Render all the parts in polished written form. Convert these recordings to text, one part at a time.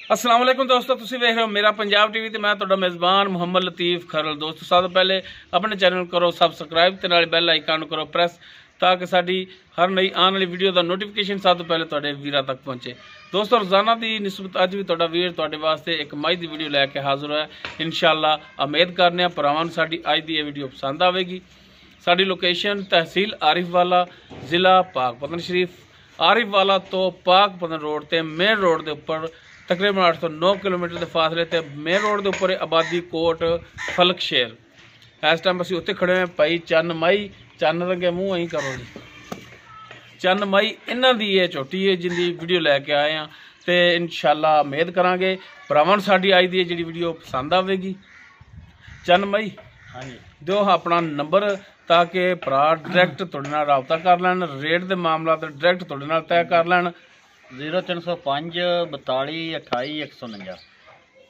अस्सलाम वालेकुम दोस्तों, तुसीं वेख रहे हो मेरा पंजाब टीवी ते मैं तुहाडा मेज़बान मुहम्मद लतीफ़ खरल। दोस्तों सब तो पहले अपने चैनल करो सबसक्राइब ते नाल बेल आइकन करो प्रेस ताकि साडी हर नई आने वाली वीडियो का नोटिफिकेशन सब तो पहले तुहाडे वीरां तक पहुंचे। दोस्तों रोज़ाना की निस्बत अज भी तुहाडा वीर तुहाडे वास्ते एक माई की वीडियो लैके हाजिर होया। इंशाअल्लाह उम्मीद करने भरावां नूं साडी अज दी वीडियो पसंद आवेगी। साडी लोकेशन तहसील आरिफवाला, जिला पाकपतन शरीफ। आरिफवाला तो पाकपतन रोड ते मेन रोड के उपर तकरीबन 8 ਤੋਂ 9 किलोमीटर के फासले ते मेन रोड के उपर आबादी कोट फलक शेर। इस टाइम असीं उत्थे खड़े हैं भाई चन्न माई, चन्न रंगे मूँह अं करो जी, चन्न माई इन्हां दी ये झोटी है जिंदी वीडियो लैके आए हैं। तो इंशाअल्लाह उम्मीद करांगे भरावां नूं साडी अज दी जिहड़ी वीडियो पसंद आवेगी। चन्न माई हाँ जी, दिओ अपना नंबर ताकि भरा डायरैक्ट तुहाडे नाल राबता कर लैण, रेट के मामला तो डायरैक्ट तुहाडे नाल तय कर लैण। 0305 42 28 149।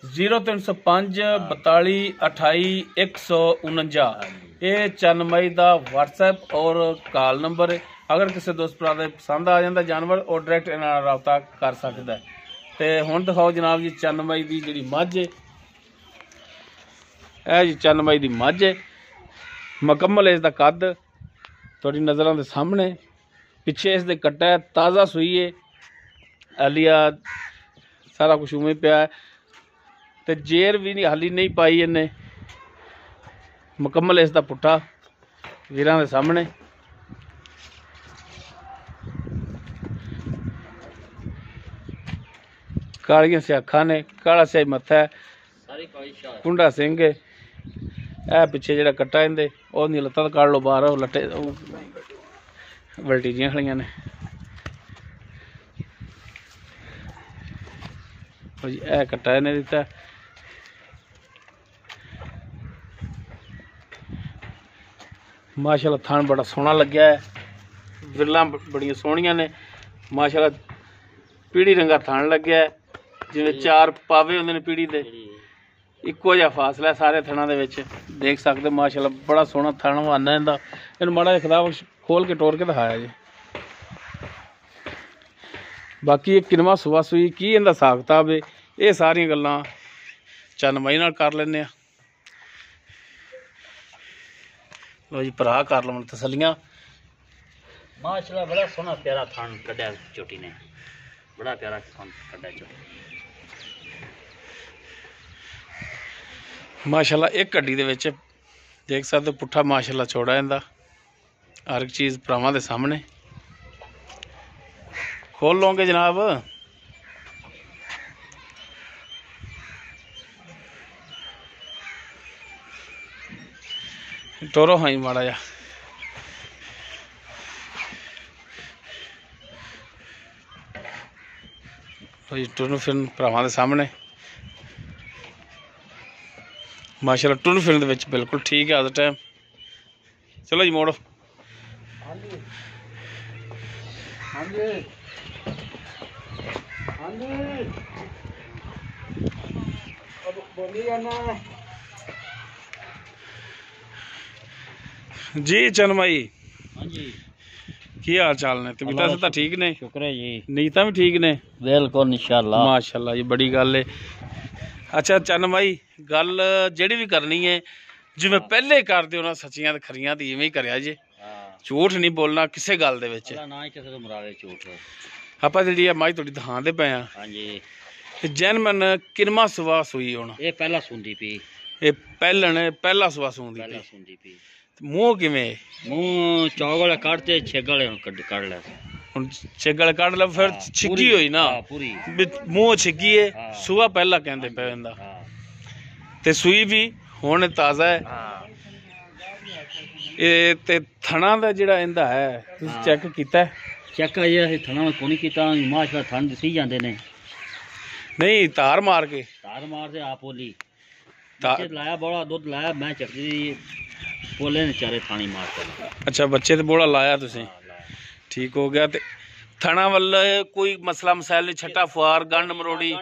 0305 42 28 149 ये चन्न मई का व्हाट्सएप और कॉल नंबर है। अगर किसी दोस्त भरा दे पसंद आ जाता जानवर और डायरैक्ट इन्हां नाल राबता कर सकता है। तो हुण दिखाओ जनाब जी चन्न मई की जिहड़ी मझ है, यह जी चन्न मई की मझ है। मुकम्मल इसका कद तुहाडी नज़रां दे सामने, पिछे इसके कट्टा है, ताज़ा सूई है, आलिया सारा कुछ उमें पिया है। तो जेर भी नहीं हाली नहीं पाई इन्हें। मुकम्मल इसका पुट्ठा वीरां दे सामने। कालियां से अखां ने, काला स्याही मत्था है, कुंडा सिंह है। ए पिछे जिहड़ा कट्टा इंदे ओहदी लत्तां कड़ लो बाहर, लट्टे वल्टी जियां खड़ियां ने जी। ए कट्टा इन्हें दिता, माशाल्लाह थान बड़ा सोहना लग्या है, विरलां बड़ियां सोहणियां ने माशाल्लाह। पीढ़ी रंगा थान लग्या है जिवें 4 पावे होंदे ने पीढ़ी दे, इक्को जिहा फासला है सारे थणा दे विच, देख सकते माशाल्लाह बड़ा सोहना थण वाना इहदा। इहनूं माड़ा जिहा खिताब खोल के टोर के दिखाया जी। बाकी ये किनवा सुबह सूई की इहदा हिसाब किताब है, ये सारियां गल्लां चन्न मई नाल कर लैंदे आ। लो जी भरा कर लवन तसल्लियां। माशाल्लाह बड़ा सोहना प्यारा थान कड्ढिया झोटी ने, बड़ा प्यारा थान कड्ढिया झोटी माशाल्लाह। एक गड्डी दे विच देख सकते पुट्ठा माशाल्लाह चौड़ा इहदा, हर एक चीज़ भरावां दे सामने। खोल लोगे जनाब, टोरो हाँ माड़ा जा। टुरन फिरन भरावां दे सामने माशाल्लाह, टुरन फिरन दे विच बिल्कुल ठीक है। अस टाइम चलो जी मोड़ो। जी चन्न मई हाँ जी, की हाल चाल ने? तबीयतां से ठीक ने? शुक्र है जी, नीयतां भी ठीक ने? बिल्कुल इंशाअल्लाह माशाल्लाह ये बड़ी गल है। अच्छा चन्न मई, गल जिहड़ी भी करनी है जिवें पहले करदे हो ना सच्चियां ते खरियां दी इवें ही करिया जे, झूठ नहीं बोलना किसी गल दे विच। ना ही किसी को मरावे झूठ। आपां जिहड़ी माई तुहाडी दिखांदे पए आ, हाँ जी, ते जैनमन किनवा सुबह सूई होण? ये पहला सुनदी पी, ये पहला सुबह सूंदी पहला पई। सुनदी पी। मूँह किवें? मुंह चौगल काटते छेगल कड़ लै हुण छिगल कढ लै, फिर छिगी होई ना, पूरी मूँह छिगी है, हाँ। सुबह पहला कहंदे पे इंदा। हाँ ते सूई भी हुण ताज़ा है। हाँ ये ते थणा दा जिहड़ा इंदा है तुसीं चेक कीता है? चेक अजे असीं थणा को नहीं कीता, माशाल्लाह थण दिसी जांदे ने। नहीं तार मार के? तार मार से आप बोली तार लाया, बड़ा दुध लाया, मैं चकदी बोले ने चारे थानी मार के। अच्छा बच्चे ते बोड़ा लाया तुसीं, ठीक हो गया। ते थणा वल कोई मसला मसाइल नहीं, छट्टा फुआर गंढ मरोड़ी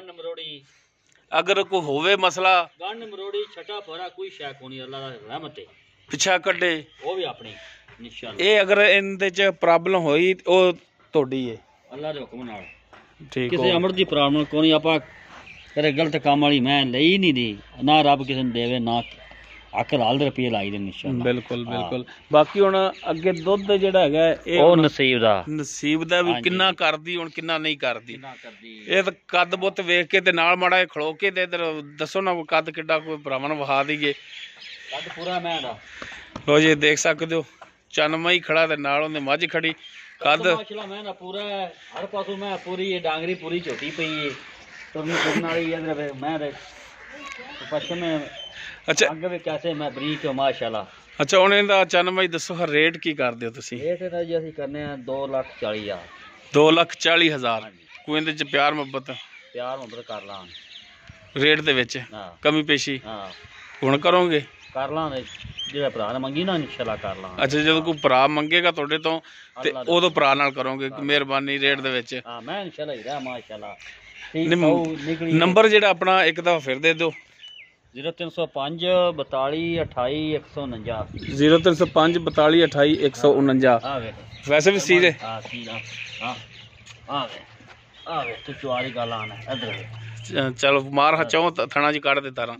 अगर कोई होवे मसला? गंढ मरोड़ी छट्टा फुआरा कोई शै कोनी, अल्लाह दा रहमत है। पिछा कड्डे वो भी अपनी इंशाअल्लाह। ये अगर इनदे च प्रॉब्लम होई ओ तोड़ी है अल्लाह दे हुक्म नाल, ठीक किसी हो। अमर दी प्रॉब्लम कोनी। आपा तेरे गलत काम वाली मैं लई नहीं दी ना रब किसी ने देवे ना अकल हाल दे रुपये लाई दे इंशाअल्लाह बिल्कुल बिल्कुल बाकी हुण अगे दुध जिहड़ा हैगा ਇਹ ਉਹ ਨਸੀਬ ਦਾ ਵੀ ਕਿੰਨਾ ਕਰਦੀ ਹੁਣ ਕਿੰਨਾ ਨਹੀਂ ਕਰਦੀ ਇਹ ਤਾਂ ਕੱਦ ਬੁੱਤ ਵੇਖ ਕੇ ਤੇ ਨਾਲ ਮਾੜਾ ਜਿਹਾ ਖਲੋ ਕੇ ਤੇ ਇਧਰ ਦੱਸੋ ਨਾ ਕੱਦ ਕਿੱਡਾ ਕੋਈ ਭਰਾਵਾਂ ਨੂੰ ਵਿਖਾ ਦਈਏ ਕੱਦ ਪੂਰਾ ਮੈਂ ਦਾ ਲੋ ਜੀ ਦੇਖ ਸਕਦੇ ਹੋ ਚਨਮਾ ਹੀ ਖੜਾ ਤੇ ਨਾਲ ਉਹਨੇ ਮੱਝ ਖੜੀ ਕੱਦ ਮਾਸ਼ਾਅੱਲਾ ਮੈਂ ਨਾ ਪੂਰਾ ਹਰ ਪਾਸੋਂ ਮੈਂ ਪੂਰੀ ਇਹ ਡਾਂਗਰੀ ਪੂਰੀ ਝੋਟੀ ਪਈ ਏ ਤੁਰਨੀ ਤੁਰਨ ਵਾਲੀ ਇਧਰ ਮੈਂ ਦੇ ਪਛਮੇ ਅੱਛਾ ਅੱਗੇ ਵੀ ਕੈਸੇ ਮੈਂ ਬਰੀਕ ਮਾਸ਼ਾਅੱਲਾ ਅੱਛਾ ਹੁਣ ਇਹਦਾ ਚਨਮਾ ਹੀ ਦੱਸੋ ਹਰ ਰੇਟ ਕੀ ਕਰਦੇ ਹੋ ਤੁਸੀਂ ਰੇਟ ਇਹਦਾ ਜੀ ਅਸੀਂ ਕਰਨੇ ਆ 2,40,000 2,40,000 ਕੋਈ ਇਹਦੇ ਚ ਪਿਆਰ ਮੁਹੱਬਤ ਕਰ ਲਾਂ ਰੇਟ ਦੇ ਵਿੱਚ ਹਾਂ ਕਮੀ ਪੇਸ਼ੀ ਹਾਂ ਹੁਣ ਕਰੋਗੇ ਕਰ ਲਾਂ ਜਿਹੜਾ ਭਰਾ ਨੇ ਮੰਗੀ ਨਾ ਇਨਸ਼ਾਅੱਲਾ ਕਰ ਲਾਂ ਅੱਛਾ ਜਦੋਂ ਕੋਈ ਭਰਾ ਮੰਗੇਗਾ ਤੁਹਾਡੇ ਤੋਂ ਤੇ ਉਦੋਂ ਭਰਾ ਨਾਲ ਕਰੋਗੇ ਮਿਹਰਬਾਨੀ ਰੇਟ ਦੇ ਵਿੱਚ ਹਾਂ ਮੈਂ ਇਨਸ਼ਾਅੱਲਾ ਹੀ ਰਹਾ ਮਾਸ਼ਾਅੱਲਾ ਨੰਬਰ ਜਿਹੜਾ ਆਪਣਾ ਇੱਕ ਦਫਾ ਫਿਰ ਦੇ ਦਿਓ 0305 42 28 149 0305 42 28 149 ਆ ਵੇ ਵੈਸੇ ਵੀ ਸੀ ਦੇ ਹਾਂ ਸੀ ਆ ਵੇ ਤੂੰ ਚੁਆਰੀ ਗੱਲ ਆਣਾ ਇਧਰ ਚਲੋ ਮਾਰ ਹਚੋਂ ਥਣਾ ਜੀ ਕੱਢ ਦੇ ਤਾਰਾਂ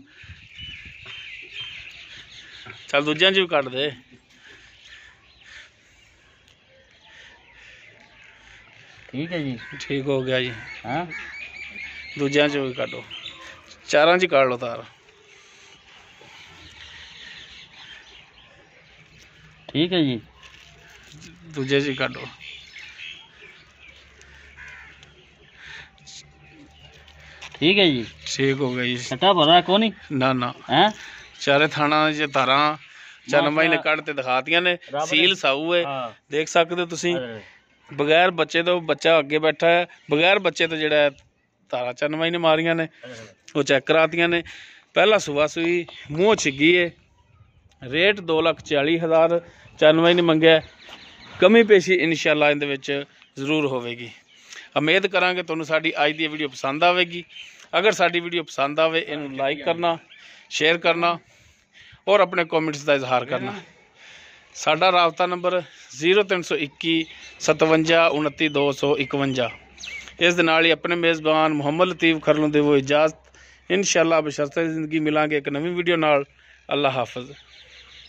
ਚੱਲ ਦੂਜਿਆਂ ਚ ਵੀ ਕੱਢ ਦੇ ਠੀਕ ਹੈ ਜੀ ਠੀਕ ਹੋ ਗਿਆ ਜੀ ਹਾਂ ਦੂਜਿਆਂ ਚ ਵੀ ਕੱਢੋ ਚਾਰਾਂ ਚ ਕੱਢ ਲਓ ਤਾਰ ठीक है जी दूजे जी काटो ठीक है जी ठीक हो गया जी छटा भरा को नहीं ना हैं चारे थाना जे तारा चनमाई ने ਕੱਢ ਤੇ ਦਿਖਾਤੀਆਂ ਨੇ ਸੀਲ ਸਾਊ ਹੈ ਦੇਖ ਸਕਦੇ ਹੋ ਤੁਸੀਂ ਬਗੈਰ ਬੱਚੇ ਤੋਂ ਬੱਚਾ ਅੱਗੇ ਬੈਠਾ ਹੈ ਬਗੈਰ ਬੱਚੇ ਤੋਂ ਜਿਹੜਾ ਤਾਰਾ ਚਨਮਾਈ ਨੇ ਮਾਰੀਆਂ ਨੇ ਉਹ ਚੈੱਕ ਕਰਾਤੀਆਂ ਨੇ ਪਹਿਲਾ ਸੁਬਾ ਸੂਈ ਮੂੰਹ ਛਿੱਗੀ ਹੈ ਰੇਟ 2,40,000 ਚਨਮਾਈ ਨੇ ਮੰਗਿਆ ਕਮੀ ਪੇਸ਼ੀ ਇਨਸ਼ਾਅੱਲਾ ਇਹਦੇ ਵਿੱਚ ਜ਼ਰੂਰ ਹੋਵੇਗੀ ਉਮੀਦ ਕਰਾਂਗੇ ਤੁਹਾਨੂੰ ਸਾਡੀ ਅੱਜ ਦੀ ਵੀਡੀਓ ਪਸੰਦ ਆਵੇਗੀ ਅਗਰ ਸਾਡੀ ਵੀਡੀਓ ਪਸੰਦ ਆਵੇ ਇਹਨੂੰ ਲਾਈਕ ਕਰਨਾ शेयर करना और अपने कमेंट्स का इजहार करना। साडा राबता नंबर 0321 57 29 251। इस दे नाल ही अपने मेज़बान मुहम्मद लतीफ़ खरलों दे वो इजाज़त इंशाअल्लाह बशर्ते ज़िंदगी मिलांगे एक नवी वीडियो नाल। अल्लाह हाफ़िज़।